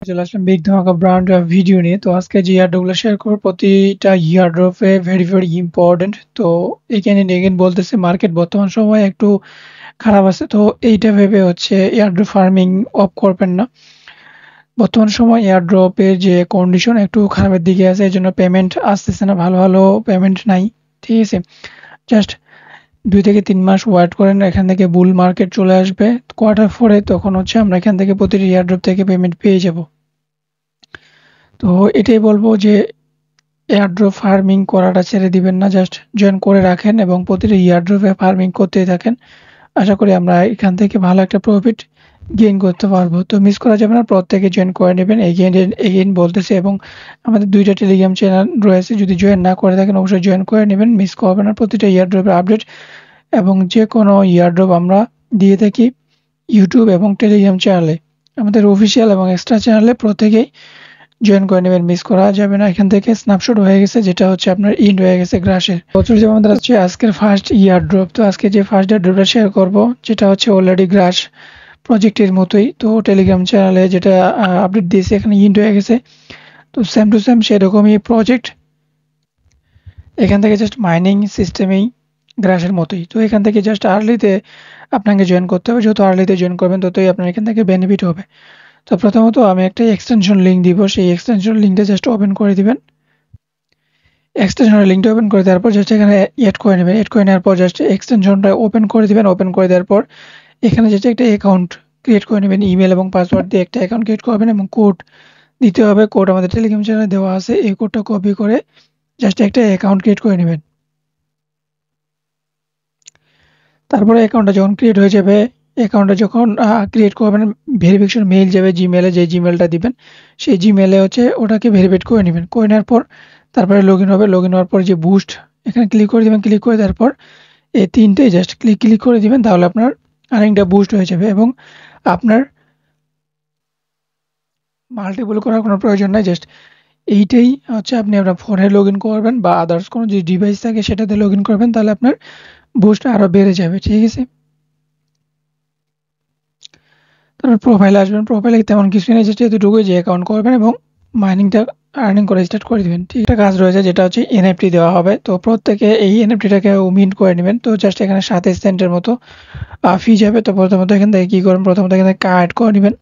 চলে আসলাম বিগ ধামাকা brand video নিয়ে। তো আজকে যে ইয়ারড্রপগুলো শেয়ার করবো প্রতিটা ইয়ারড্রপে ভেরি ভেরি ইম্পর্টেন্ট। তো এখানে এগেন বলতেছে মার্কেট বর্তমান সময়ে একটু খারাপ আছে, তো এইটা ভেবে হচ্ছে এয়ারড্রপ ফার্মিং অফ করবেন না। বর্তমান সময় এয়ারড্রপের যে কন্ডিশন একটু খারাপের দিকে আছে, এই জন্য পেমেন্ট আসতেছে না, ভালো ভালো পেমেন্ট নাই। ঠিক আছে, জাস্ট 2 থেকে 3 মাস ওয়েট করেন, এখান থেকে বুল মার্কেট চলে আসবে Q4-এ, তখন হচ্ছে আমরা এখান থেকে প্রতিটি এয়ারড্রপ থেকে পেমেন্ট পেয়ে যাব। তো এটাই বলবো যে এয়ারড্রপ ফার্মিং করাটা ছেড়ে দিবেন না, জাস্ট জয়েন করে রাখেন এবং প্রতিটা এয়ারড্রপে ফার্মিং করতেই থাকেন। আশা করি আমরা এখান থেকে ভালো একটা প্রফিট গেইন করতে পারবো। তো মিস করা যাবে না, প্রত্যেকে জয়েন করে নেবেন এগেইন বলতেছে। এবং আমাদের 2টা টেলিগ্রাম চ্যানেল রয়েছে, যদি জয়েন না করে থাকেন অবশ্যই জয়েন করে নেবেন, মিস করবেন না প্রতিটা এয়ারড্রপের আপডেট। এবং যে কোনো এয়ারড্রপ আমরা দিয়ে থাকি ইউটিউব এবং টেলিগ্রাম চ্যানেলে, আমাদের অফিসিয়াল এবং এক্সট্রা চ্যানেলে প্রত্যেকেই জয়েন করে নেবেন, মিস করা যাবে না। এখান থেকে স্ন্যাপশট হয়ে গেছে, যেটা হচ্ছে আপনার ইন্ড হয়ে গেছে গ্রাসের। বছর যেমন আমাদের হচ্ছে আজকের ফার্স্ট ইয়ারড্রপ। তো আজকে যে ফার্স্ট ইয়ারড্রপটা শেয়ার করব, যেটা হচ্ছে অলরেডি গ্রাস প্রজেক্টের মতোই। তো টেলিগ্রাম চ্যানেলে যেটা আপডেট দিয়েছে এখানে ইন্ড হয়ে গেছে, তো সেম টু সেম সেরকমই প্রজেক্ট। এখান থেকে জাস্ট মাইনিং সিস্টেমেই গ্রাসের মতোই। তো এখান থেকে জাস্ট আর্লিতে আপনাকে জয়েন করতে হবে, যত আর্লিতে জয়েন করবেন ততই আপনার এখান থেকে বেনিফিট হবে। তো প্রথমত আমি একটা এক্সটেনশন লিঙ্ক দিব, সেই এক্সটেনশন লিঙ্কটা জাস্ট ওপেন করে দিবেন। এক্সটেনশনের লিঙ্কটা ওপেন করে দেওয়ার পর জাস্ট এখানে অ্যাড করে নেবেন। অ্যাড করে নেওয়ার পর জাস্ট এক্সটেনশনটা ওপেন করে দিবেন। ওপেন করে দেওয়ার পর এখানে জাস্ট একটা অ্যাকাউন্ট ক্রিয়েট করে নেবেন, ইমেল এবং পাসওয়ার্ড দিয়ে একটা অ্যাকাউন্ট ক্রিয়েট করবেন এবং কোড দিতে হবে। কোড আমাদের টেলিগ্রাম চ্যানেলে দেওয়া আছে, এই কোডটা কপি করে জাস্ট একটা অ্যাকাউন্ট ক্রিয়েট করে নেবেন। তারপরে অ্যাকাউন্টটা যখন ক্রিয়েট হয়ে যাবে, অ্যাকাউন্টটা যখন ক্রিয়েট করবেন, ভেরিফিকেশন মেইল যাবে জিমেলে, যে জিমেলটা দিবেন সেই জিমেলে হচ্ছে ওটাকে ভেরিফাইড করে নেবেন। করে নেওয়ার পর তারপরে লগ ইন হবে। লগ ইন হওয়ার পর যে বুস্ট এখানে ক্লিক করে দেবেন। ক্লিক করে দেওয়ার পর এই তিনটেই জাস্ট ক্লিক করে দিবেন, তাহলে আপনার আর্নিংটা বুস্ট হয়ে যাবে এবং আপনার মাল্টিপল করার কোনো প্রয়োজন নাই। জাস্ট এইটাই হচ্ছে আপনি আপনার ফোনে লগ ইন করবেন বা আদার্স কোনো যে ডিভাইস থাকে সেটাতে লগ ইন করবেন, তাহলে আপনার বুস্ট আরও বেড়ে যাবে। ঠিক আছে, তারপর প্রোফাইলে আসবেন। প্রোফাইলে তেমন কিছু নেই, জাস্ট এতটুকুই যে অ্যাকাউন্ট করবেন এবং মাইনিংটা আর্নিং করা স্টার্ট করে দিবেন। ঠিক একটা কাজ রয়েছে, যেটা হচ্ছে এনএফটি দেওয়া হবে। তো প্রত্যেকে এই এনএফটিটাকে মিন্ট করে নেবেন। তো জাস্ট এখানে 7 সেন্টের মতো ফি যাবে। তো প্রথমত এখান থেকে কী করবেন, প্রথমত এখান থেকে কার্ড করে নেবেন।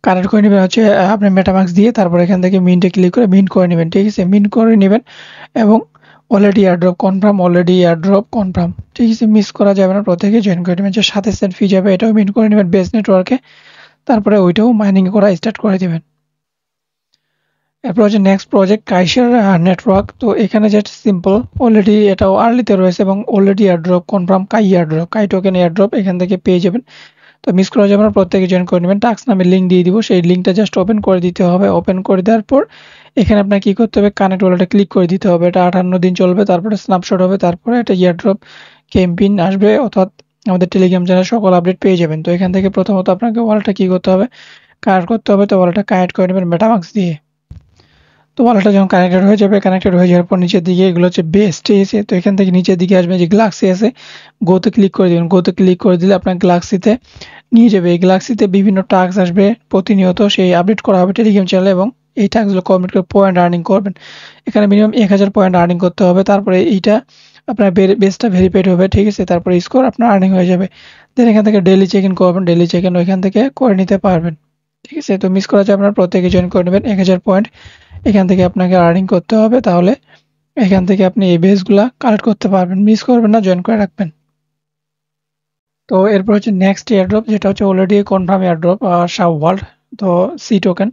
কানেক্ট করে নেবেন হচ্ছে আপনার মেটামাক্স দিয়ে। তারপর এখান থেকে মিন্টে ক্লিক করে মিন্ট করে নেবেন। ঠিক আছে, মিন্ট করে নেবেন এবং অলরেডি এয়ারড্রপ কনফার্ম। ঠিক আছে, মিস করা যাবে না, প্রত্যেকে জয়েন করে নেবেন। যে 7 সেন্ট ফি যাবে এটাও মিন্ট করে নেবেন বেস নেটওয়ার্কে, তারপরে ওইটাও মাইনিং করা স্টার্ট করে দেবেন। এরপর হচ্ছে নেক্সট প্রজেক্ট কাইসার নেটওয়ার্ক। তো এখানে জাস্ট সিম্পল, অলরেডি এটাও আর্লিতে রয়েছে এবং অলরেডি এয়ারড্রপ কনফার্ম, কাই টোকেন এয়ারড্রপ এখান থেকে পেয়ে যাবেন। তো মিস করা যাবে না, প্রত্যেকে জয়েন করে নেবেন। টাক্স নামের লিঙ্ক দিয়ে দিব, সেই লিঙ্কটা জাস্ট ওপেন করে দিতে হবে। ওপেন করে দেওয়ার পর এখানে আপনার কী করতে হবে, কানেক্ট ওয়ালেটে ক্লিক করে দিতে হবে। এটা 58 দিন চলবে, তারপরে স্ন্যাপশট হবে, তারপরে এটা ইয়ারড্রপ ক্যাম্পেইন আসবে, অর্থাৎ আমাদের টেলিগ্রাম চ্যানেল সকল আপডেট পেয়ে যাবেন। তো এখান থেকে প্রথমত আপনাকে ওয়ালেটটা কী করতে হবে, কানেক্ট করতে হবে। তো ওয়ালেটটা কানেক্ট করে নেবেন মেটামাক্স দিয়ে। তো ওয়ালেটটা যখন কানেক্টেড হয়ে যাবে, কানেক্টেড হয়ে যাওয়ার পর নিচের দিকে এগুলো হচ্ছে বেস্টে এসে, তো এখান থেকে নিচের দিকে আসবে যে গ্যালাক্সি আছে, গোতে ক্লিক করে দেবেন। গোতে ক্লিক করে দিলে আপনার গ্যালাক্সিতে নিয়ে যাবে। এই গ্যালাক্সিতে বিভিন্ন টাস্ক আসবে প্রতিনিয়ত, সেই আপডেট করা হবে টেলিগ্রাম চ্যানেলে এবং এই টাস্কগুলো কমপ্লিট করে পয়েন্ট আর্নিং করবেন। এখানে মিনিমাম 1000 পয়েন্ট আর্নিং করতে হবে, তারপরে এইটা আপনার বেসটা ভেরিফাইড হবে। ঠিক আছে, তারপরে স্কোর আপনার আর্নিং হয়ে যাবে। দেন এখান থেকে ডেইলি চেক ইন করবেন, ডেইলি চেক ইন ওইখান থেকে করে নিতে পারবেন। ঠিক আছে, তো মিস করা যায় আপনার প্রত্যেকে জয়েন করে নেবেন। 1000 পয়েন্ট এখান থেকে আপনাকে আর্নিং করতে হবে, তাহলে এখান থেকে আপনি এই বেসগুলা কালেক্ট করতে পারবেন। মিস করবেন না, জয়েন করে রাখবেন। তো এরপর হচ্ছে নেক্সট এয়ারড্রপ, যেটা হচ্ছে অলরেডি কনফার্ম এয়ারড্রপ শাও ওয়ার্ল্ড, তো সি টোকেন।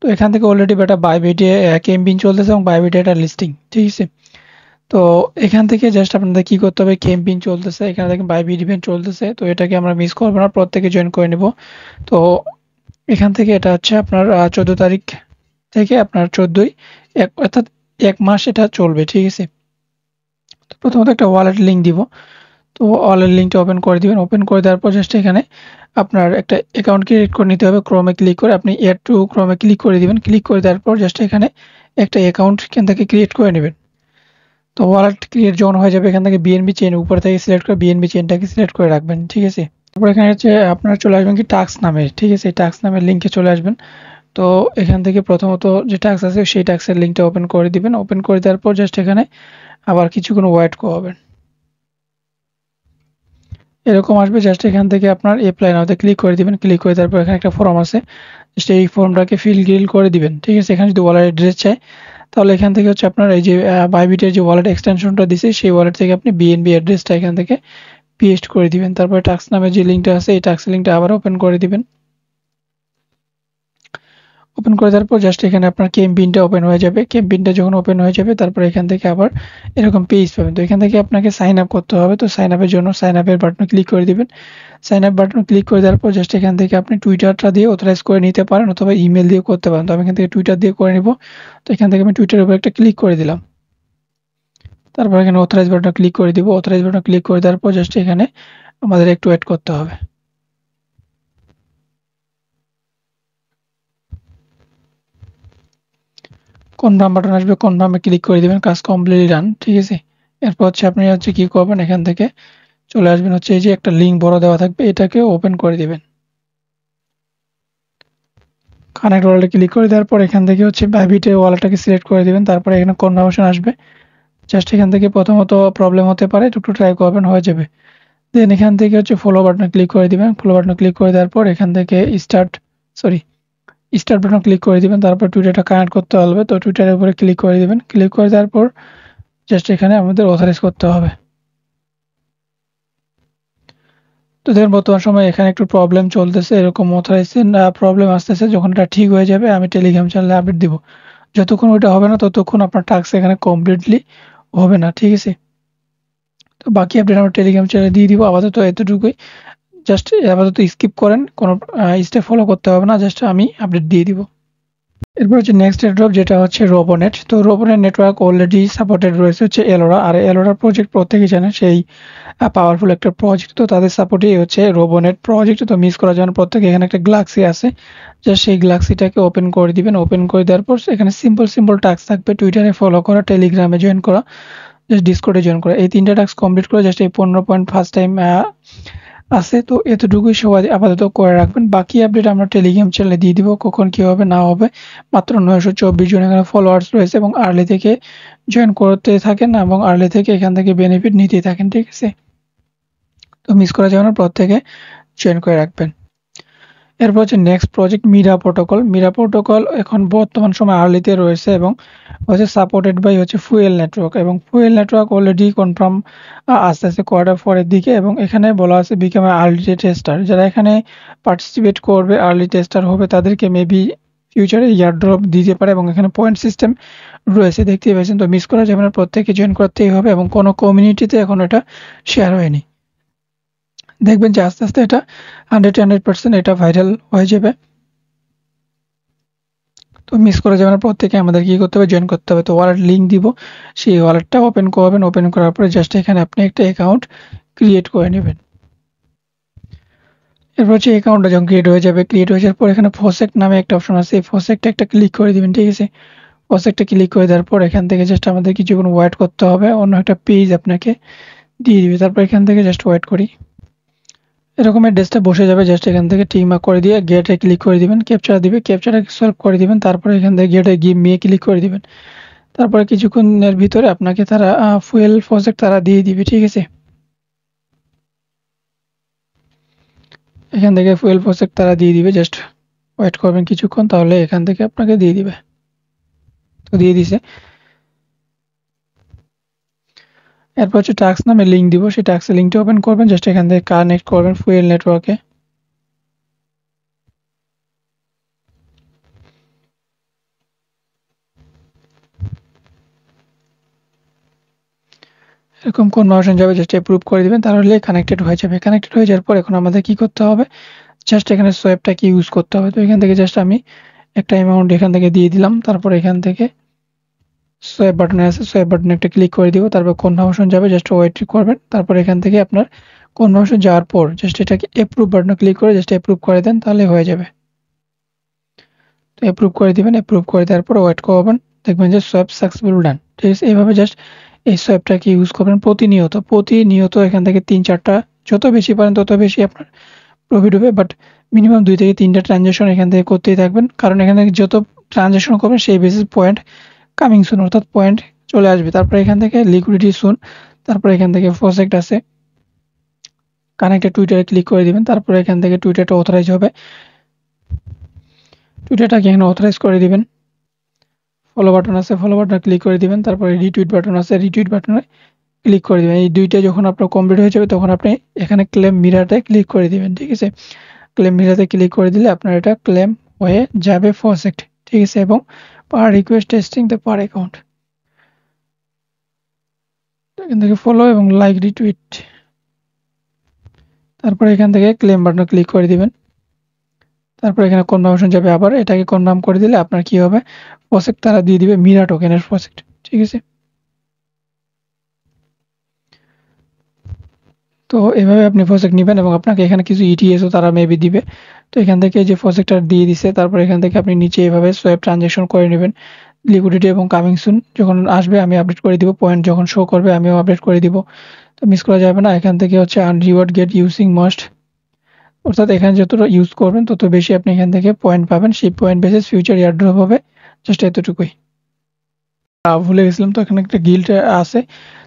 তো এখান থেকে অলরেডি এটা বাইবিটে ক্যাম্পেইন চলতেছে এবং বাইবিটে এটা লিস্টিং। ঠিক আছে, তো এখান থেকে জাস্ট আপনাদের কি করতে হবে, ক্যাম্পেইন চলতেছে, এখানে দেখেন বাইবিট ইভেন্ট চলতেছে, তো এটাকে আমরা মিস করবো না, প্রত্যেকে জয়েন করে নেব। তো এখান থেকে এটা হচ্ছে আপনার 14 তারিখ থেকে আপনার 14ই অর্থাৎ 1 মাস এটা চলবে। ঠিক আছে, তো প্রথমত একটা ওয়ালেট লিঙ্ক দিব। তো ওয়ালেট লিঙ্কটা ওপেন করে দিবেন। ওপেন করে দেওয়ার পর জাস্ট এখানে আপনার একটা অ্যাকাউন্ট ক্রিয়েট করে নিতে হবে। ক্রোমে ক্লিক করে আপনি এড টু ক্রোমে ক্লিক করে দিবেন। ক্লিক করে দেওয়ার পর জাস্ট এখানে একটা অ্যাকাউন্ট এখান থেকে ক্রিয়েট করে নেবেন। তো ওয়ালেট ক্রিয়েট যখন হয়ে যাবে, এখান থেকে বিএনবি চেইন উপর থেকে সিলেক্ট করে বিএনবি চেইনটাকে সিলেক্ট করে রাখবেন। ঠিক আছে, তারপর এখানে হচ্ছে আপনারা চলে আসবেন কি টাস্ক নামে। ঠিক আছে, টাস্ক নামের লিঙ্কে চলে আসবেন। তো এখান থেকে প্রথমত যে টাস্ক আছে সেই টাস্কের লিঙ্কটা ওপেন করে দিবেন। ওপেন করে দেওয়ার পর জাস্ট এখানে আবার কিছুক্ষণ ওয়েট করবেন। এরকম আসবে, জাস্ট এখান থেকে আপনার অ্যাপ্লাই নাওতে ক্লিক করে দিবেন। ক্লিক করে তারপর এখানে একটা ফর্ম আছে, জাস্ট এই ফর্মটাকে ফিল করে দিবেন। ঠিক আছে, এখানে যদি ওয়ালেট অ্যাড্রেস চায় তাহলে এখান থেকে হচ্ছে আপনার এই যে বাইবিটের যে ওয়ালেট এক্সটেনশনটা দিছে সেই ওয়ালেট থেকে আপনি বিএনবি অ্যাড্রেসটা এখান থেকে পেস্ট করে দিবেন। তারপরে টাস্ক নামে যে লিঙ্কটা আছে এই টাস্ক লিঙ্কটা আবার ওপেন করে দিবেন। ওপেন করে দেওয়ার পর জাস্ট এখানে আপনার ক্যাম্পেইনটা ওপেন হয়ে যাবে। ক্যাম্পেইনটা যখন ওপেন হয়ে যাবে তারপর এখান থেকে আবার এরকম পেজ পাবেন। তো এখান থেকে আপনাকে সাইন আপ করতে হবে। তো সাইন আপের জন্য সাইন আপের বাটনে ক্লিক করে দিবেন। সাইন আপ বাটনে ক্লিক করে দেওয়ার পর জাস্ট এখান থেকে আপনি টুইটারটা দিয়ে অথরাইজ করে নিতে পারেন অথবা ইমেল দিয়ে করতে পারেন। তো আমি এখান থেকে টুইটার দিয়ে করে নিব। তো এখান থেকে আমি টুইটারের উপর একটা ক্লিক করে দিলাম। তারপর এখানে অথরাইজ বাটনে ক্লিক করে দিব। অথরাইজ বাটনে ক্লিক করে দেওয়ার পর জাস্ট এখানে আমাদের একটু ওয়েট করতে হবে। কনফার্ম বাটন আসবে, কনফার্মে ক্লিক করে দিবেন। কাজ কমপ্লিটলি ডান। ঠিক আছে, এরপর হচ্ছে আপনি হচ্ছে কি করবেন, এখান থেকে চলে আসবেন হচ্ছে এই যে একটা লিঙ্ক বড় দেওয়া থাকবে, এটাকে ওপেন করে দিবেন। কানেক্ট ওয়ালেটে ক্লিক করে দেওয়ার পর এখান থেকে হচ্ছে বাইবিটের ওয়ালেটটাকে সিলেক্ট করে দিবেন। তারপরে এখানে কনফার্মেশন আসবে, জাস্ট এখান থেকে প্রথমত প্রবলেম হতে পারে, একটু ট্রাই করবেন, হয়ে যাবে। দেন এখান থেকে হচ্ছে ফলো বাটনে ক্লিক করে দিবেন। ফলো বাটনে ক্লিক করে দেওয়ার পর এখান থেকে স্টার্ট বাটনে ক্লিক করে দিবেন। তারপর টুইটারটা কানেক্ট করতে হবে। তো টুইটারের উপরে ক্লিক করে দিবেন। ক্লিক করে দেওয়ার পর জাস্ট এখানে আমাদের অথরাইজ করতে হবে। তো দেখুন বর্তমান সময়ে এখানে একটু প্রবলেম চলতেছে, এরকম অথরাইজেশন প্রবলেম আসতেছে। যখন এটা ঠিক হয়ে যাবে আমি টেলিগ্রাম চ্যানেলে আপডেট দিব। যতক্ষণ ওইটা হবে না ততক্ষণ আপনার টাস্ক এখানে কমপ্লিটলি হবে না। ঠিক আছে, তো বাকি আপডেট আমরা টেলিগ্রাম চ্যানেলে দিয়ে দিব। আপাতত এতটুকুই, জাস্ট আপাতত স্কিপ করেন, কোনো স্টেপ ফলো করতে হবে না, জাস্ট আমি আপডেট দিয়ে দিব। এরপর হচ্ছে নেক্সট এয়ারড্রপ, যেটা হচ্ছে রোবোনেট। তো রোবোনেট নেটওয়ার্ক অলরেডি সাপোর্টেড রয়েছে হচ্ছে এলোরা। আর এলোরা প্রজেক্ট প্রত্যেকেই জানেন সেই পাওয়ারফুল একটা প্রজেক্ট। তো তাদের সাপোর্টেই হচ্ছে রোবোনেট প্রজেক্ট। তো মিস করার জন্য প্রত্যেকে এখানে একটা গ্যালাক্সি আছে, জাস্ট সেই গ্যালাক্সিটাকে ওপেন করে দিবেন। ওপেন করে দেওয়ার পর এখানে সিম্পল টাস্ক থাকবে, টুইটারে ফলো করা, টেলিগ্রামে জয়েন করা, জাস্ট ডিসকর্ডে জয়েন করা। এই তিনটা টাস্ক কমপ্লিট করে জাস্ট এই 15 পয়েন্ট ফার্স্ট টাইম আছে। তো এতটুকুই সবাই আপাতত করে রাখবেন। বাকি আপডেট আমরা টেলিগ্রাম চ্যানেলে দিয়ে দিব, কখন কি হবে না হবে। মাত্র 924 জন এখানে ফলোয়ার্স রয়েছে এবং আর্লি থেকে জয়েন করতে থাকেন এবং আর্লি থেকে এখান থেকে বেনিফিট নিতেই থাকেন। ঠিক আছে, তো মিস করা যাবে না, প্রত্যেকে জয়েন করে রাখবেন। এরপর হচ্ছে next project Mira protocol. Mira protocol এখন বর্তমান সময় আর্লিতে রয়েছে এবং হচ্ছে সাপোর্টেড বাই হচ্ছে ফুয়েল নেটওয়ার্ক, এবং ফুয়েল নেটওয়ার্ক অলরেডি কনফার্ম আস্তে আস্তে Q4 দিকে। এবং এখানে বলা আছে বিকাম আর্লি টেস্টার, যারা এখানে পার্টিসিপেট করবে, আর্লি টেস্টার হবে, তাদেরকে মেবি ফিউচারে ইয়ারড্রপ দিতে পারে। এবং এখানে পয়েন্ট সিস্টেম রয়েছে, দেখতেই পাচ্ছেন। তো মিস করা যাবে না, প্রত্যেকে জয়েন করতেই হবে এবং কোনো কমিউনিটিতে এখন এটা শেয়ার হয়নি। দেখবেন যে আস্তে আস্তে এটা 100% এটা ভাইরাল হয়ে যাবে। তো মিস করা যাবে না, প্রত্যেকে আমাদের কি করতে হবে, জয়েন করতে হবে। তো ওয়ালেট লিঙ্ক দিব, সেই ওয়ালেটটা ওপেন করবেন। ওপেন করার পরে জাস্ট এখানে আপনি একটা অ্যাকাউন্ট ক্রিয়েট করে নেবেন। এরপর হচ্ছে অ্যাকাউন্টটা যখন ক্রিয়েট হয়ে যাবে, ক্রিয়েট হয়ে যাওয়ার পর এখানে ফসেক্ট নামে একটা অপশন আছে, এই ফসেক্টটা একটা ক্লিক করে দিবেন। ঠিক আছে, ফসেক্টটা ক্লিক করে দেওয়ার পর এখান থেকে জাস্ট আমাদের কিছুক্ষণ ওয়েট করতে হবে, অন্য একটা পেজ আপনাকে দিয়ে দিবে। তারপর এখান থেকে জাস্ট ওয়েট করি, এরকম অ্যাড্রেসটা বসে যাবে। জাস্ট এখান থেকে টিক মার্ক করে দিয়ে গেটে ক্লিক করে দিবেন, ক্যাপচা দিবে, ক্যাপচাটা সলভ করে দিবেন। তারপরে এখান থেকে গেটে গিভ মি ক্লিক করে দিবেন। তারপরে কিছুক্ষণের ভিতরে আপনাকে তারা ফুয়েল প্রজেক্ট তারা দিয়ে দিবে। ঠিক আছে, এখান থেকে ফুয়েল প্রজেক্ট তারা দিয়ে দিবে, জাস্ট ওয়েট করবেন কিছুক্ষণ, তাহলে এখান থেকে আপনাকে দিয়ে দিবে। তো দিয়ে দিছে। এরপর হচ্ছে টাস্ক নামে লিঙ্ক দিব, সেই টাস্কের লিঙ্কটা ওপেন করবেন, জাস্ট এখান থেকে কানেক্ট করবেন ফুয়েল নেটওয়ার্কে। এরকম কনভার্সন যাবে, জাস্ট অ্যাপ্রুভ করে দিবেন, তাহলে কানেক্টেড হয়ে যাবে। কানেক্টেড হয়ে যাওয়ার পর এখন আমাদের কি করতে হবে, জাস্ট এখানে সোয়াপটাকে ইউজ করতে হবে। তো এখান থেকে জাস্ট আমি একটা অ্যামাউন্ট এখান থেকে দিয়ে দিলাম। তারপর এখান থেকে সোয়াপ বাটনে আছে, সোয়াপ বাটনে একটা ক্লিক করে দিব। তারপর কনফার্মেশন যাবে, জাস্ট ওয়েট করবেন। তারপর এখান থেকে আপনার কনফার্মেশন যাওয়ার পর জাস্ট এটাকে অ্যাপ্রুভ বাটনে ক্লিক করে জাস্ট অ্যাপ্রুভ করে দেন, তাহলে হয়ে যাবে। তো অ্যাপ্রুভ করে দিবেন, অ্যাপ্রুভ করে দেওয়ার পর ওয়েট করবেন, দেখবেন যে সোয়াপ সাকসেসফুল ডান। ঠিক আছে, এইভাবে জাস্ট এই সোয়াপটাকে ইউজ করবেন প্রতিনিয়ত এখান থেকে 3-4টা, যত বেশি পারেন তত বেশি আপনার প্রফিট হবে। বাট মিনিমাম 2 থেকে 3টা ট্রানজাকশন এখান থেকে করতেই থাকবেন, কারণ এখানে যত ট্রানজাকশন করবেন সেই বেসিস পয়েন্ট কামিং সুন অর্থাৎ পয়েন্ট চলে আসবে। তারপর এখান থেকে লিকুইডিটি সুন, তারপর এখান থেকে প্রজেক্ট আছে, কানেক্টেড টুইটারে ক্লিক করে দিবেন। তারপর এখান থেকে টুইটারটা অথরাইজ হবে, টুইটারটাকে এখানে অথরাইজ করে দিবেন। ফলো বাটন আছে, ফলো বাটনে ক্লিক করে দিবেন। তারপরে রিটুইট বাটন আছে, রিটুইট বাটনে ক্লিক করে দিবেন। এই দুইটা যখন আপনার কমপ্লিট হয়ে যাবে তখন আপনি এখানে ক্লেম মিরাতে ক্লিক করে দিবেন, ঠিক আছে। ক্লেম মিরাতে ক্লিক করে দিলে আপনার এটা ক্লেম হয়ে যাবে প্রজেক্ট, ঠিক আছে। এবং per request testing the per account, এখান থেকে ফলো এবং লাইক রিটুইট, তারপর এখান থেকে ক্লেম বাটনে ক্লিক করে দিবেন। তারপর এখানে কনফার্মেশন যাবে, আবার এটাকে কনফার্ম করে দিলে আপনার কি হবে, প্রজেক্ট তারা দিয়ে দিবে মিরা টোকেনের প্রজেক্ট, ঠিক আছে। তো এভাবে আপনি প্রজেক্ট নেবেন এবং আপনাকে এখানে কিছু ইটিএসও তারা মেবি দিবে। তো এখান থেকে যে প্রজেক্টটা দিয়ে দিছে, তারপর এখান থেকে আপনি নিচে এভাবে সোয়াইপ ট্রানজাকশন করে নেবেন। লিকুইডিটি এবং কামিং সুন যখন আসবে আমি আপডেট করে দিব, পয়েন্ট যখন শো করবে আমিও আপডেট করে দিব, তো মিস করা যাবে না। এখান থেকে হচ্ছে earn reward get using must, অর্থাৎ এখানে যতটা ইউজ করবেন তত বেশি আপনি এখান থেকে পয়েন্ট পাবেন, সেই পয়েন্ট বেসিস ফিউচার এয়ারড্রপ হবে, জাস্ট এতটুকুই। ভুলে গেছিলাম, তো এখানে একটা গিল্ড আছে,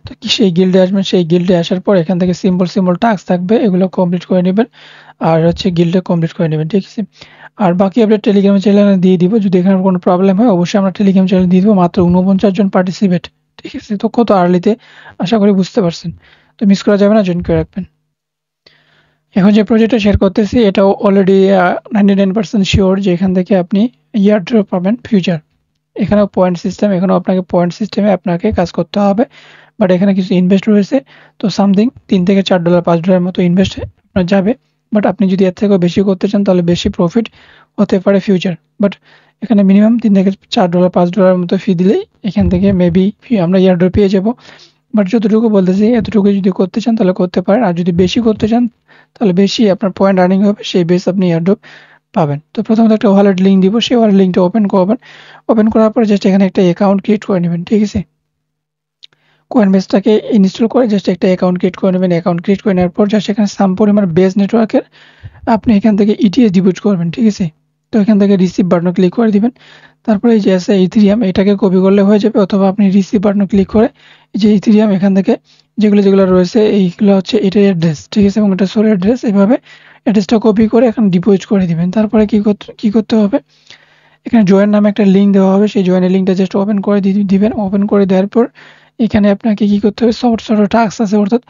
তো কি সেই গিল্ডে আসবেন, সেই গিল্ডে আসার পর এখান থেকে সিম্পল সিম্পল টাস্ক থাকবে, এগুলো কমপ্লিট করে নেবেন আর হচ্ছে গিল্ডে কমপ্লিট করে নেবেন, ঠিক আছে। আর বাকি আপডেট টেলিগ্রাম চ্যানেলে দিয়ে দিব, যদি এখানে কোনো প্রবলেম হয় অবশ্যই আমরা টেলিগ্রাম চ্যানেলে দিয়ে দিব। মাত্র 49 জন পার্টিসিপেট, ঠিক আছে। তো কত আর্লিতে আশা করি বুঝতে পারছেন, তো মিস করা যাবে না, জয়েন করে রাখবেন। এখন যে প্রজেক্টটা শেয়ার করতেছি এটাও অলরেডি 99% শিওর যে এখান থেকে আপনি ইয়ার ড্রপ পাবেন ফিউচার। এখানেও পয়েন্ট সিস্টেম, এখানেও আপনাকে পয়েন্ট সিস্টেমে আপনাকে কাজ করতে হবে, বাট এখানে কিছু ইনভেস্ট রয়েছে, তো সামথিং $3 থেকে $4 $5 মতো ইনভেস্ট আপনার যাবে। বাট আপনি যদি এর থেকেও বেশি করতে চান তাহলে বেশি প্রফিট হতে পারে ফিউচার, বাট এখানে মিনিমাম $3 থেকে $4 $5 মতো ফি দিলেই এখান থেকে মেবি আমরা ইয়ারড্রপ পেয়ে যাব। বাট যতটুকু বলতেছি এতটুকু যদি করতে চান তাহলে করতে পারেন, আর যদি বেশি করতে চান তাহলে বেশি আপনার পয়েন্ট আর্নিং হবে, সেই বেস আপনি ইয়ারড্রপ পাবেন। তো প্রথমত একটা ওয়ালেট লিঙ্ক দিব, সেই ওয়ালেট লিঙ্কটা ওপেন করবেন। ওপেন করার পরে জাস্ট এখানে একটা অ্যাকাউন্ট ক্রিয়েট করে নেবেন, ঠিক আছে। কয়েনবেসটাকে ইনস্টল করে জাস্ট একটা অ্যাকাউন্ট ক্রিয়েট করে নেবেন। অ্যাকাউন্ট ক্রিয়েট করে নেওয়ার পর জাস্ট এখানে সাম পরিমাণ বেস নেটওয়ার্কের আপনি এখান থেকে ইটিএস ডিপোজিট করবেন, ঠিক আছে। তো এখান থেকে রিসিভ বাটনে ক্লিক করে দিবেন। তারপরে এই যে আছে ইথেরিয়াম, এটাকে কপি করলে হয়ে যাবে, অথবা আপনি রিসিভ বাটনে ক্লিক করে এই যে ইথেরিয়াম এখান থেকে যেগুলো রয়েছে এইগুলো হচ্ছে এটার অ্যাড্রেস, ঠিক আছে, এবং এটা সোল অ্যাড্রেস, এভাবে অ্যাড্রেসটা কপি করে এখানে ডিপোজিট করে দিবেন। তারপরে কি করতে হবে, এখানে জয়েন নামে একটা লিঙ্ক দেওয়া হবে, সেই জয়েনের লিঙ্কটা জাস্ট ওপেন করে দিবেন। ওপেন করে দেওয়ার পর এখানে আপনাকে কি করতে হবে, ছোট ছোট টাস্ক আছে অর্থাৎ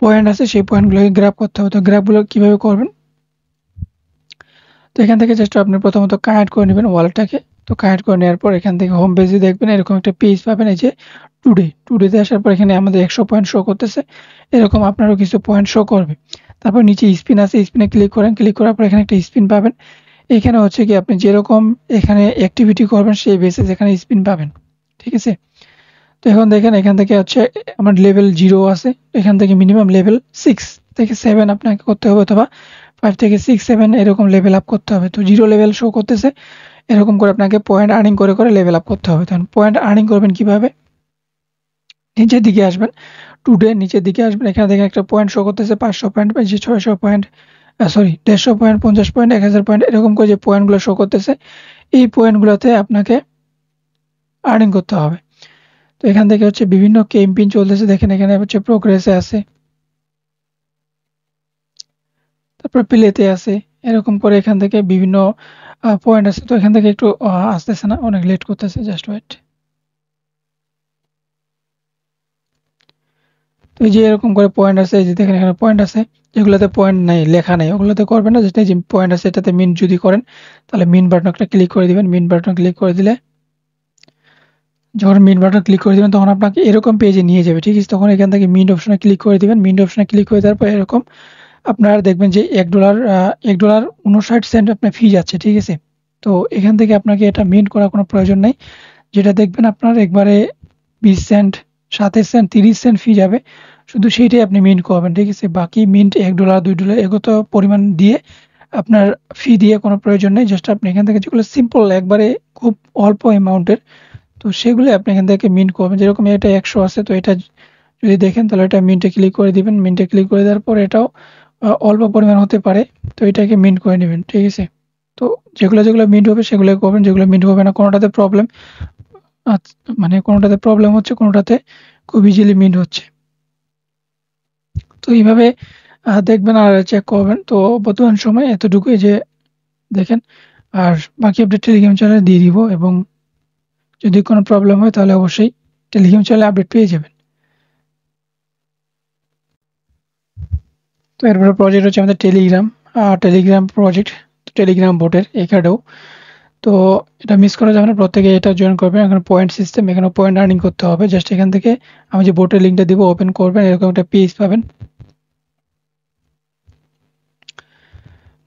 পয়েন্ট আছে, সেই পয়েন্টগুলোকে গ্র্যাব করতে হবে। তো গ্র্যাবগুলো কিভাবে করবেন, তো এখান থেকে জাস্ট আপনি প্রথমত কানেক্ট করে নেবেন ওয়ালেটটাকে। তো কানেক্ট করে নেওয়ার পর এখান থেকে হোম পেজে দেখবেন এরকম একটা পেজ পাবেন, এই যে টুডেতে আসার পর এখানে আমাদের 100 পয়েন্ট শো করতেছে, এরকম আপনারও কিছু পয়েন্ট শো করবে। তারপর নিচে স্পিন আছে, স্পিনে ক্লিক করেন, ক্লিক করার পর এখানে একটা স্পিন পাবেন। এখানে হচ্ছে কি আপনি যেরকম এখানে অ্যাক্টিভিটি করবেন সেই বেসিস এখানে স্পিন পাবেন, ঠিক আছে। তো এখন দেখেন এখান থেকে হচ্ছে আমার লেভেল 0 আছে, এখান থেকে মিনিমাম লেভেল 6 থেকে 7 আপনাকে করতে হবে, অথবা 5 থেকে 6 7 এরকম লেভেল আপ করতে হবে। তো 0 লেভেল শো করতেছে, এরকম করে আপনাকে পয়েন্ট আর্নিং করে করে লেভেল আপ করতে হবে। তখন পয়েন্ট আর্নিং করবেন কিভাবে, নিচের দিকে আসবেন, নিচের দিকে আসবেন, এখানে দেখেন একটা পয়েন্ট শো করতেছে 500 point, 600 point, sorry 150 point, 50 point, 1000 point, এরকম করে যে পয়েন্টগুলো শো করতেছে এই পয়েন্টগুলোতে আপনাকে আর্নিং করতে হবে। তো এখান থেকে হচ্ছে বিভিন্ন ক্যাম্পেইন চলতেছে, দেখেন এখানে হচ্ছে প্রোগ্রেসে আছে, তারপর প্লেতে আছে, এরকম করে এখান থেকে বিভিন্ন পয়েন্ট আছে। তো এখান থেকে একটু আসতেছে না, অনেক লেট করতেছে, জাস্ট ওয়েট। তো এই যে এরকম করে পয়েন্ট আছে, এই যে দেখেন এখানে পয়েন্ট আছে, যেগুলোতে পয়েন্ট নাই লেখা নাই ওগুলোতে করবেন না, যেটা যে পয়েন্ট আছে এটাতে মিন যদি করেন তাহলে মিন বাটনটা ক্লিক করে দিবেন। মিন বাটন ক্লিক করে দিলে যখন মিন বাটন ক্লিক করে দিবেন তখন আপনাকে এরকম পেজে নিয়ে যাবে, ঠিক আছে। তখন এখান থেকে মিন্ট অপশনে ক্লিক করে দিবেন। মিন্ট অপশনে ক্লিক করে দেওয়ার পর এরকম আপনারা দেখবেন যে $1.59 আপনার ফি যাচ্ছে, ঠিক আছে। তো এখান থেকে আপনাকে এটা মিন্ট করার কোনো প্রয়োজন নেই, যেটা দেখবেন আপনার একবারে 20 সেন্ট, 27 সেন্ট, 30 সেন্ট ফি যাবে, শুধু সেইটাই আপনি মিন্ট করবেন, ঠিক আছে। বাকি মিন্ট $1 $2 এগত পরিমাণ দিয়ে আপনার ফি দিয়ে কোনো প্রয়োজন নেই। জাস্ট আপনি এখান থেকে যেগুলো সিম্পল একবারে খুব অল্প অ্যামাউন্টের, তো সেগুলো আপনি এখান থেকে মিন্ট করবেন। যেরকম এটা 100 আছে, তো এটা যদি দেখেন তাহলে এটা মিন্টে ক্লিক করে দিবেন। মিন্টে ক্লিক করে দেওয়ার পর এটাও অল্প পরিমাণ হতে পারে। তো এটাকে মিন্ট করে নেবেন, ঠিক আছে? তো যেগুলো মিন্ট হবে সেগুলো করবেন, যেগুলো মিন্ট হবে না কোনোটাতে প্রবলেম মানে কোনোটাতে প্রবলেম হচ্ছে, কোনোটাতে খুব ইজিলি মিন্ট হচ্ছে। তো এইভাবে দেখবেন আর চেক করবেন। তো বর্তমান সময়ে এতটুকুই যে দেখেন, আর বাকি আপডেট টেলিগ্রাম চ্যানেলে দিয়ে দিব, এবং যদি কোনো প্রবলেম হয় তাহলে অবশ্যই টেলিগ্রাম চ্যানেলে আপডেট পেয়ে যাবেন। তো এরপরে প্রজেক্ট হচ্ছে আমাদের টেলিগ্রাম প্রজেক্ট, টেলিগ্রাম বোটের এখানেও। তো এটা মিস করা যাবে না, প্রত্যেকে এটা জয়েন করবেন। এখানে পয়েন্ট সিস্টেম, এখানে পয়েন্ট আর্নিং করতে হবে। জাস্ট এখান থেকে আমি যে বোটের লিঙ্কটা দিব ওপেন করবেন, এরকম একটা পেজ পাবেন।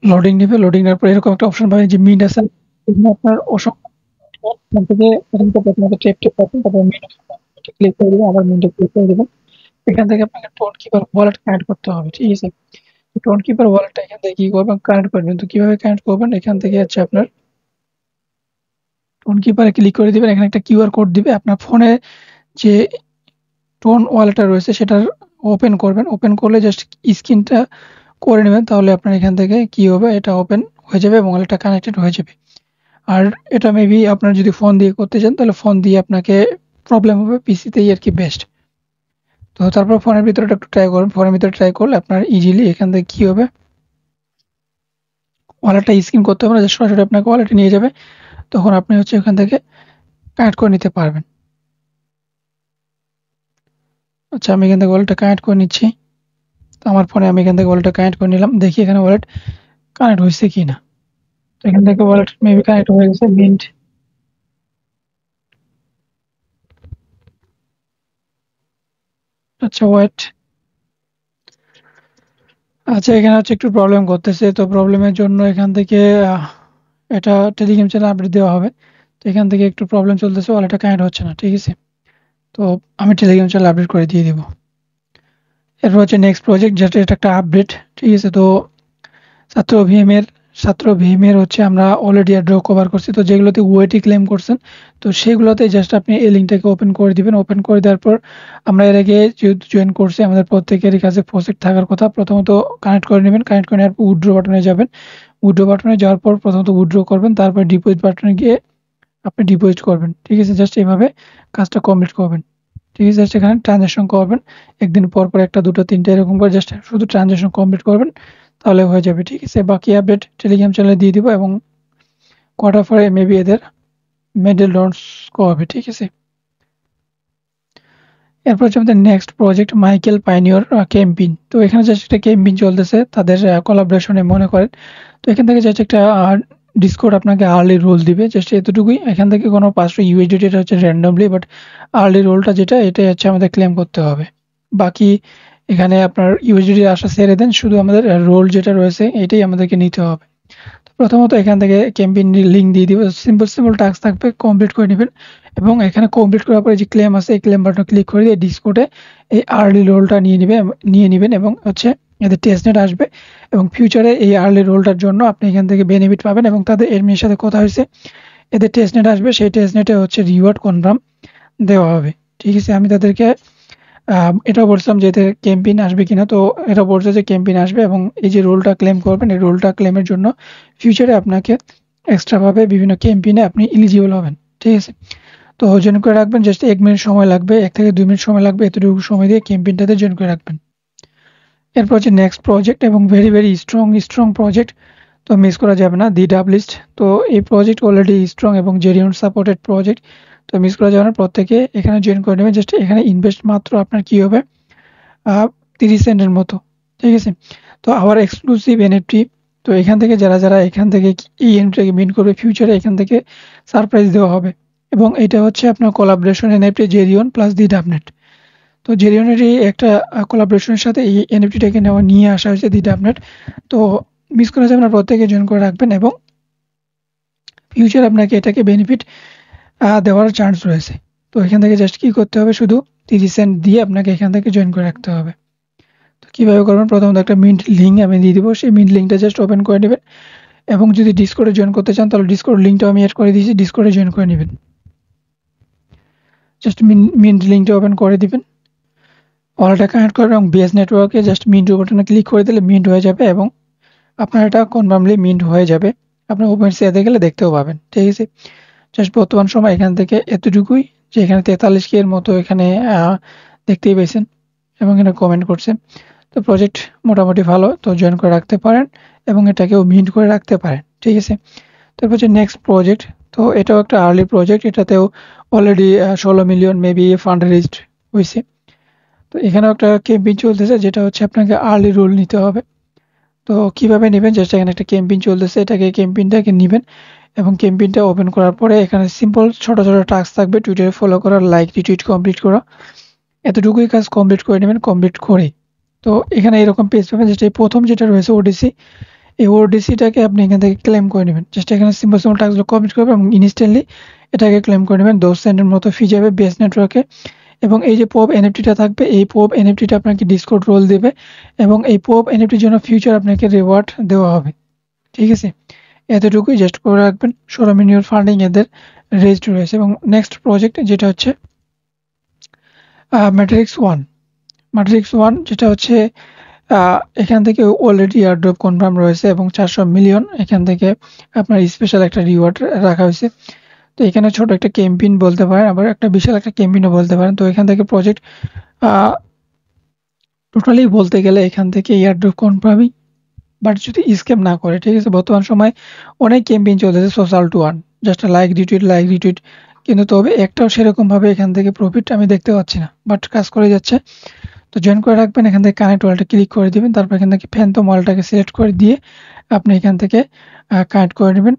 লোডিং নেবে, লোডিং নেওয়ার পর এরকম একটা অপশন পাবেন যে মিন্ট আছে। এখানে আপনার অসংখ্য এখান থেকে প্রথমত ট্যাপ পাবেন, তারপর মিন্ট ক্লিক করে দিবেন, আবার মিন্টে ক্লিক করে দিবেন। এখান থেকে আপনাকে টোন কিপার ওয়ালেট কানেক্ট করতে হবে, ঠিক আছে? টোন কিপার ওয়ালেটটা এখান থেকে কি করবেন, কানেক্ট করবেন। তো কিভাবে কানেক্ট করবেন, এখান থেকে হচ্ছে আপনার টোন কিপারে ক্লিক করে দিবেন। এখানে একটা কিউআর কোড দিবে, আপনার ফোনে যে টোন ওয়ালেটটা রয়েছে সেটার ওপেন করবেন। ওপেন করলে জাস্ট স্ক্রিনটা করে নেবেন, তাহলে আপনার এখান থেকে কি হবে, এটা ওপেন হয়ে যাবে এবং ওয়ালেটটা কানেক্টেড হয়ে যাবে। আর এটা মেবি আপনার যদি ফোন দিয়ে করতে চান তাহলে ফোন দিয়ে আপনাকে প্রবলেম হবে, পিসিতেই আর কি বেস্ট। তো তারপর ফোনের ভিতরে একটু ট্রাই করুন, ফোনের ভিতরে ট্রাই করলে আপনার ইজিলি এখান থেকে কি হবে, ওয়ালেটটা স্ক্যান করতে হবে না, জাস্ট সরাসরি আপনাকে ওয়ালেটে নিয়ে যাবে। তখন আপনি হচ্ছে ওখান থেকে কানেক্ট করে নিতে পারবেন। আচ্ছা, আমি এখান থেকে ওয়ালেটটা কানেক্ট করে নিচ্ছি। তো আমার ফোনে আমি এখান থেকে ওয়ালেটটা কানেক্ট করে নিলাম, দেখি এখানে ওয়ালেট কানেক্ট হয়েছে কিনা। তো এখান থেকে ওয়ালেট মেবি কানেক্ট হয়ে গেছে, মিন্ট। আচ্ছা ওয়েট, আচ্ছা এখানে হচ্ছে একটু প্রবলেম করতেছে। তো প্রবলেমের জন্য এখান থেকে এটা টেলিগ্রাম চ্যানেল আপডেট দেওয়া হবে। তো এখান থেকে একটু প্রবলেম চলতেছে, ওয়ালেটটা কানেক্ট হচ্ছে না, ঠিক আছে? তো আমি টেলিগ্রাম চ্যানেল আপডেট করে দিয়ে দিব। এরপর হচ্ছে নেক্সট প্রজেক্ট, যেটা এটা একটা আপডেট, ঠিক আছে? তো ছাত্র ভিএম এর হচ্ছে আমরা অলরেডি ড্র কভার করছি। তো যেগুলোতে ওয়েটি ক্লেম করছেন, তো সেগুলোতে জাস্ট আপনি এই লিঙ্কটাকে ওপেন করে দিবেন। ওপেন করে দেওয়ার পর আমরা এর আগে যেহেতু জয়েন করছি, আমাদের প্রত্যেকেরই কাছে প্রজেক্ট থাকার কথা। প্রথমত কানেক্ট করে নেবেন, কানেক্ট করে নেওয়ার পর উইথড্র বাটনে যাবেন। উইথড্র বাটনে যাওয়ার পর প্রথমত উইথড্র করবেন, তারপর ডিপোজিট বাটনে গিয়ে আপনি ডিপোজিট করবেন, ঠিক আছে? জাস্ট এইভাবে কাজটা কমপ্লিট করবেন, ঠিক আছে? জাস্ট এখানে ট্রানজাকশন করবেন, একদিন পর পর একটা, দুটো, তিনটা এরকম করে জাস্ট শুধু ট্রানজাকশন কমপ্লিট করবেন, তাহলে হয়ে যাবে, ঠিক আছে? বাকি আপডেট টেলিগ্রাম চ্যানেলে দিয়ে দিব, এবং কোয়ার্টার পরে মেবি এদের মেডেল লঞ্চ হবে, ঠিক আছে? এরপর হচ্ছে আমাদের next project Michael pioneer campaign. তো এখানে জাস্ট একটা ক্যাম্পেইন চলতেছে তাদের কোলাবোরেশনে মনে করেন। তো এখান থেকে জাস্ট একটা ডিসকর্ড আপনাকে আর্লি রোল দিবে, জাস্ট এতটুকুই। এখান থেকে কোনো 500 ইউএসডিটি, এটা হচ্ছে র্যান্ডমলি, বাট আর্লি রোলটা যেটা, এটাই হচ্ছে আমাদের ক্লেম করতে হবে। বাকি এখানে আপনার ইউএসডিটি আসা ছেড়ে দেন, শুধু আমাদের রোল যেটা রয়েছে এটাই আমাদেরকে নিতে হবে। প্রথমত এখান থেকে ক্যাম্পেইন লিঙ্ক দিয়ে দিব, সিম্পল টাস্ক থাকবে, কমপ্লিট করে নেবেন। এবং এখানে কমপ্লিট করার পরে যে ক্লেম আছে, এই ক্লেম বাটনে ক্লিক করে দিয়ে ডিসকোডে এই আর্লি রোলটা নিয়ে নেবেন, এবং হচ্ছে এদের টেস্টনেট আসবে, এবং ফিউচারে এই আর্লি রোলটার জন্য আপনি এখান থেকে বেনিফিট পাবেন। এবং তাদের এডমিনের সাথে কথা হয়েছে, এদের টেস্টনেট আসবে, সেই টেস্টনেটে হচ্ছে রিওয়ার্ড কনফার্ম দেওয়া হবে, ঠিক আছে? আমি তাদেরকে এটাও বলছিলাম যে এতে ক্যাম্পেইন আসবে কিনা, তো এটা বলছে যে ক্যাম্পেইন আসবে, এবং এই যে রোলটা ক্লেম করবেন, এই রোলটা ক্লেমের জন্য ফিউচারে আপনাকে এক্সট্রা ভাবে বিভিন্ন ক্যাম্পেইনে আপনি এলিজিবল হবেন, ঠিক আছে? তো জয়েন করে রাখবেন, জাস্ট 1 মিনিট সময় লাগবে, 1 থেকে 2 মিনিট সময় লাগবে, এতটুকু সময় দিয়ে ক্যাম্পেইনটাতে জয়েন করে রাখবেন। এরপর হচ্ছে নেক্সট প্রজেক্ট, এবং ভেরি স্ট্রং প্রজেক্ট, তো মিস করা যাবে না, দি ডাবলিস্ট। তো এই প্রজেক্ট অলরেডি স্ট্রং এবং জেরিয়ন সাপোর্টেড প্রজেক্ট, তো মিস করা যাবে না, প্রত্যেকে এখানে জয়েন করে নেবেন। জাস্ট এখানে ইনভেস্ট মাত্র আপনার কি হবে, 30 সেন্টের মতো, ঠিক আছে? তো আবার এক্সক্লুসিভ এনএফটি, তো এখান থেকে যারা এখান থেকে এই এনএফটিকে মিন করবে, ফিউচারে এখান থেকে সারপ্রাইজ দেওয়া হবে। এবং এটা হচ্ছে আপনার কোলাবোরেশন এনএফটি জেরিয়ন প্লাস দি ডাবনেট। তো জেরিয়নেরই একটা কোলাবোরেশনের সাথে এই এনএফটিটাকে নিয়ে আসা হয়েছে দি ডাবনেট। তো মিস করা যাবে না, প্রত্যেকে জয়েন করে রাখবেন, এবং ফিউচার আপনাকে এটাকে বেনিফিট দেওয়ার চান্স রয়েছে। তো এখান থেকে জাস্ট কি করতে হবে, শুধু 30 সেন্ট দিয়ে আপনাকে এখান থেকে জয়েন করে রাখতে হবে। তো কিভাবে করবেন, প্রথমত একটা মিন্ট লিঙ্ক আমি দিয়ে দিব, সেই মিন্ট লিঙ্কটা জাস্ট ওপেন করে নেবেন, এবং যদি ডিসকর্ডে জয়েন করতে চান তাহলে ডিসকর্ড লিঙ্কটাও আমি অ্যাড করে দিয়েছি, ডিসকর্ডে জয়েন করে নেবেন। জাস্ট মিন্ট লিঙ্কটা ওপেন করে দিবেন, ওয়ালেটে কানেক্ট করবেন এবং বিএস নেটওয়ার্কে জাস্ট মিন্ট বাটনে ক্লিক করে দিলে মিন্ট হয়ে যাবে এবং আপনার এটা কনফার্মলি মিন্ট হয়ে যাবে। আপনি ওপেন সিয়াতে গেলে দেখতেও পাবেন। ঠিক আছে? জাস্ট বর্তমান সময় এখান থেকে এতটুকুই যে এখানে 43K এর মতো এখানে দেখতেই পেয়েছেন এবং এখানে কমেন্ট করছে। তো প্রজেক্ট মোটামুটি ভালো, তো জয়েন করে রাখতে পারেন এবং এটাকেও মিন্ট করে রাখতে পারেন। ঠিক আছে? তারপর হচ্ছে নেক্সট প্রজেক্ট। তো এটাও একটা আর্লি প্রজেক্ট, এটাতেও already 16 million maybe fund raised হয়েছে। তো এখানেও একটা ক্যাম্পেইন চলতেছে, যেটা হচ্ছে আপনাকে আর্লি রোল নিতে হবে। তো কিভাবে নেবেন, জাস্ট এখানে একটা ক্যাম্পেইন চলতেছে, এটাকে ক্যাম্পেইনটাকে নেবেন এবং ক্যাম্পেইনটা ওপেন করার পরে এখানে সিম্পল ছোট ছোট টাস্ক থাকবে, টুইটারে ফলো করা, লাইক রিটুইট কমপ্লিট করা, এতটুকুই কাজ কমপ্লিট করে নেবেন। কমপ্লিট করে তো এখানে এরকম পেজ পাবেন, যেটা প্রথম যেটা রয়েছে ওডিসি, এই ওডিসিটাকে আপনি এখান থেকে ক্লেম করে নেবেন। জাস্ট এখানে সিম্পল সিম্পল টাস্কগুলো কমপ্লিট করবেন এবং ইনস্ট্যান্টলি এটাকে ক্লেম করে নেবেন। 10 সেন্টের মতো ফি যাবে বেস নেটওয়ার্কে এবং এই যে পোপ এনএফটিটা থাকবে, এই পোপ এনএফটিটা আপনাকে ডিসকর্ড রোল দেবে এবং এই পোপ এনএফটির জন্য ফিউচার আপনাকে রিওয়ার্ড দেওয়া হবে। ঠিক আছে? এতটুকুই জাস্ট করে রাখবেন। 16 মিলিয়ন ফান্ডিং এদের রেজড রয়েছে। এবং নেক্সট প্রজেক্ট যেটা হচ্ছে ম্যাট্রিক্স ওয়ান। ম্যাট্রিক্স ওয়ান যেটা হচ্ছে এখান থেকে অলরেডি এয়ারড্রপ কনফার্ম রয়েছে এবং 400 মিলিয়ন এখান থেকে আপনার স্পেশাল একটা রিওয়ার্ড রাখা হয়েছে। তো এখানে ছোট একটা ক্যাম্পেইন বলতে পারেন, আবার একটা বিশাল একটা ক্যাম্পেইনও বলতে পারেন। তো এখান থেকে প্রজেক্ট টোটালি বলতে গেলে এখান থেকে এয়ারড্রপ কনফার্মই, বাট যদি স্ক্যাম না করে। ঠিক আছে? বর্তমান সময় অনেক ক্যাম্পেইন চলতেছে social to earn, just like retweet, কিন্তু তবে একটাও সেরকমভাবে এখান থেকে প্রফিট আমি দেখতে পাচ্ছি না, বাট কাজ করে যাচ্ছে। তো জয়েন করে রাখবেন। এখান থেকে কানেক্ট ওয়ালেটে ক্লিক করে দিবেন, তারপর এখান থেকে ফ্যানটম ওয়ালেটটাকে সিলেক্ট করে দিয়ে আপনি এখান থেকে কানেক্ট করে নেবেন।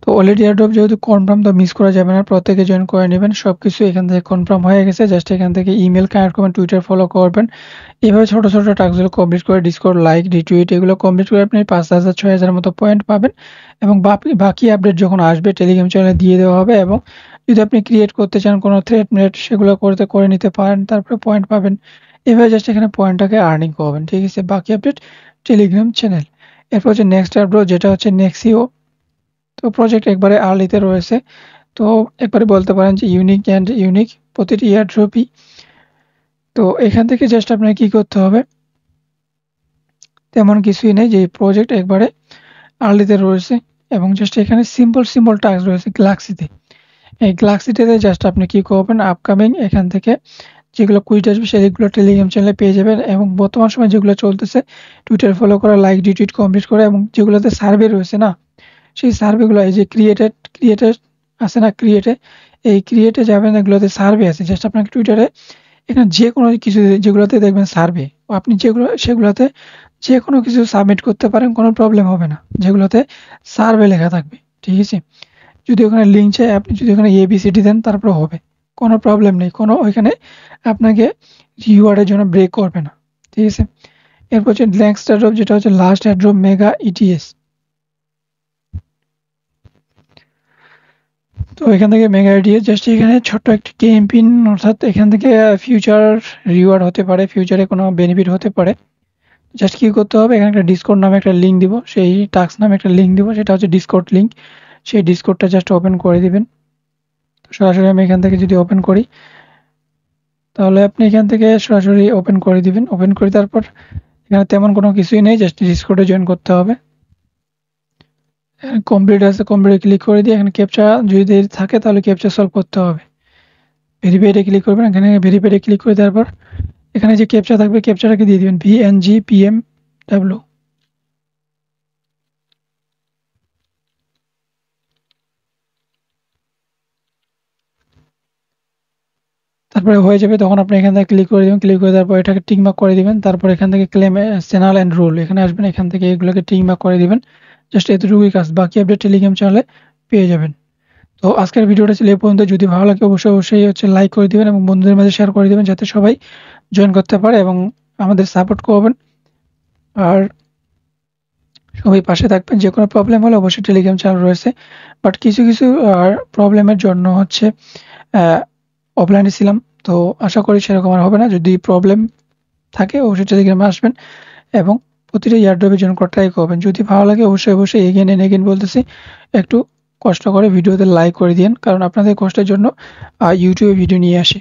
তো অলরেডি এয়ারড্রপ যেহেতু কনফার্ম, তো মিস করা যাবে না, প্রত্যেকে জয়েন করে নেবেন। সবকিছু এখান থেকে কনফার্ম হয়ে গেছে, জাস্ট এখান থেকে ইমেল কানেক্ট করবেন, টুইটার ফলো করবেন। এভাবে ছোট ছোট টাস্কগুলো কমপ্লিট করে ডিসকর্ড লাইক রিটুইট এগুলো কমপ্লিট করে আপনি 5,000 6,000 মতো পয়েন্ট পাবেন এবং বাকি আপডেট যখন আসবে টেলিগ্রাম চ্যানেলে দিয়ে দেওয়া হবে। এবং যদি আপনি ক্রিয়েট করতে চান কোনো থ্রেড মেট, সেগুলো করে নিতে পারেন, তারপরে পয়েন্ট পাবেন। এভাবে জাস্ট এখানে পয়েন্টটাকে আর্নিং করবেন। ঠিক আছে? বাকি আপডেট টেলিগ্রাম চ্যানেল। এরপর হচ্ছে নেক্সট আপডেট যেটা হচ্ছে নেক্সিও। তো প্রজেক্ট একবারে আর্লিতে রয়েছে। তো একবারে বলতে পারেন যে ইউনিক প্রতিটি এয়ারড্রপই। তো এখান থেকে জাস্ট আপনাকে কি করতে হবে, তেমন কিছুই নেই, যে প্রজেক্ট একবারে আর্লিতে রয়েছে এবং জাস্ট এখানে সিম্পল টাস্ক রয়েছে গ্যালাক্সিতে। এই গ্যালাক্সিটাতে জাস্ট আপনি কি করবেন, আপকামিং এখান থেকে যেগুলো কুইজ আসবে সেগুলো টেলিগ্রাম চ্যানেলে পেয়ে যাবেন এবং বর্তমান সময় যেগুলো চলতেছে টুইটার ফলো করা, লাইক রিটুইট কমপ্লিট করা এবং যেগুলোতে সার্ভে রয়েছে না, সেই সার্ভেগুলো এই যে ক্রিয়েটেড আছে না, এই ক্রিয়েটে যাবেন, এগুলোতে সার্ভে আছে। জাস্ট আপনাকে টুইটারে এখানে যে কোনো কিছু যেগুলোতে দেখবেন সার্ভে, আপনি সেগুলোতে যে কোনো কিছু সাবমিট করতে পারেন, কোনো প্রবলেম হবে না, যেগুলোতে সার্ভে লেখা থাকবে। ঠিক আছে? যদি ওখানে লিঙ্ক চাই, আপনি যদি ওখানে ABCD দেন তারপরে হবে, কোনো প্রবলেম নেই, কোনো ওইখানে আপনাকে রিওয়ার্ডের জন্য ব্রেক করবে না। ঠিক আছে? এরপর হচ্ছে নেক্সট এয়ারড্রপ, যেটা হচ্ছে লাস্ট এয়ারড্রপ মেগা ETS। তো এখান থেকে মেগা আইডিয়া জাস্ট এখানে ছোট্ট একটা ক্যাম্পেইন, অর্থাৎ এখান থেকে ফিউচার রিওয়ার্ড হতে পারে, ফিউচারে কোনো বেনিফিট হতে পারে। জাস্ট কি করতে হবে, এখানে একটা ডিসকর্ড নামে একটা লিঙ্ক দিব, সেই টাস্ক নামে একটা লিঙ্ক দিব, সেটা হচ্ছে ডিসকর্ড লিঙ্ক। সেই ডিসকর্ডটা জাস্ট ওপেন করে দিবেন। তো সরাসরি আমি এখান থেকে যদি ওপেন করি, তাহলে আপনি এখান থেকে সরাসরি ওপেন করে দিবেন। ওপেন করে তারপর এখানে তেমন কোনো কিছুই নেই, জাস্ট ডিসকর্ডে জয়েন করতে হবে। কমপ্লিট আছে, কমপ্লিটে ক্লিক করে দিয়ে এখানে ক্যাপচা যদি থাকে তাহলে ক্যাপচা সলভ করতে হবে। ভেরিফাইডে ক্লিক করবেন, এখানে ভেরিফাইডে ক্লিক করে তারপর এখানে যে ক্যাপচা থাকবে ক্যাপচাটাকে দিয়ে দিবেন VNGPMW। তারপরে হয়ে যাবে, তখন আপনি এখান থেকে ক্লিক করে দিবেন। ক্লিক করে তারপর এটাকে টিক মার্ক করে দিবেন। তারপর এখান থেকে ক্লেম চ্যানেল এন্ড রোল এখানে আসবেন, এখান থেকে এগুলোকে টিক মার্ক করে দিবেন। জাস্ট এতটুকুই কাজ, বাকি আপডেট টেলিগ্রাম চ্যানেলে পেয়ে যাবেন। তো আজকের ভিডিওটা ছিল এই পর্যন্ত। যদি ভালো লাগে অবশ্যই হচ্ছে লাইক করে দিবেন এবং বন্ধুদের মাঝে শেয়ার করে দিবেন, যাতে সবাই জয়েন করতে পারে এবং আমাদের সাপোর্ট করবেন। আর সবাই পাশে থাকবেন। যে কোনো প্রবলেম হলে অবশ্যই টেলিগ্রাম চ্যানেল রয়েছে, বাট কিছু প্রবলেমের জন্য হচ্ছে অফলাইনে ছিলাম। তো আশা করি সেরকম আর হবে না। যদি প্রবলেম থাকে অবশ্যই টেলিগ্রামে আসবেন এবং প্রতিটা এয়ারড্রপে জয়েন করার ট্রাই করবেন। যদি ভালো লাগে অবশ্যই এগেইন বলতেছি, একটু কষ্ট করে ভিডিওতে লাইক করে দিন, কারণ আপনাদের কষ্টের জন্য ইউটিউবে ভিডিও নিয়ে আসে।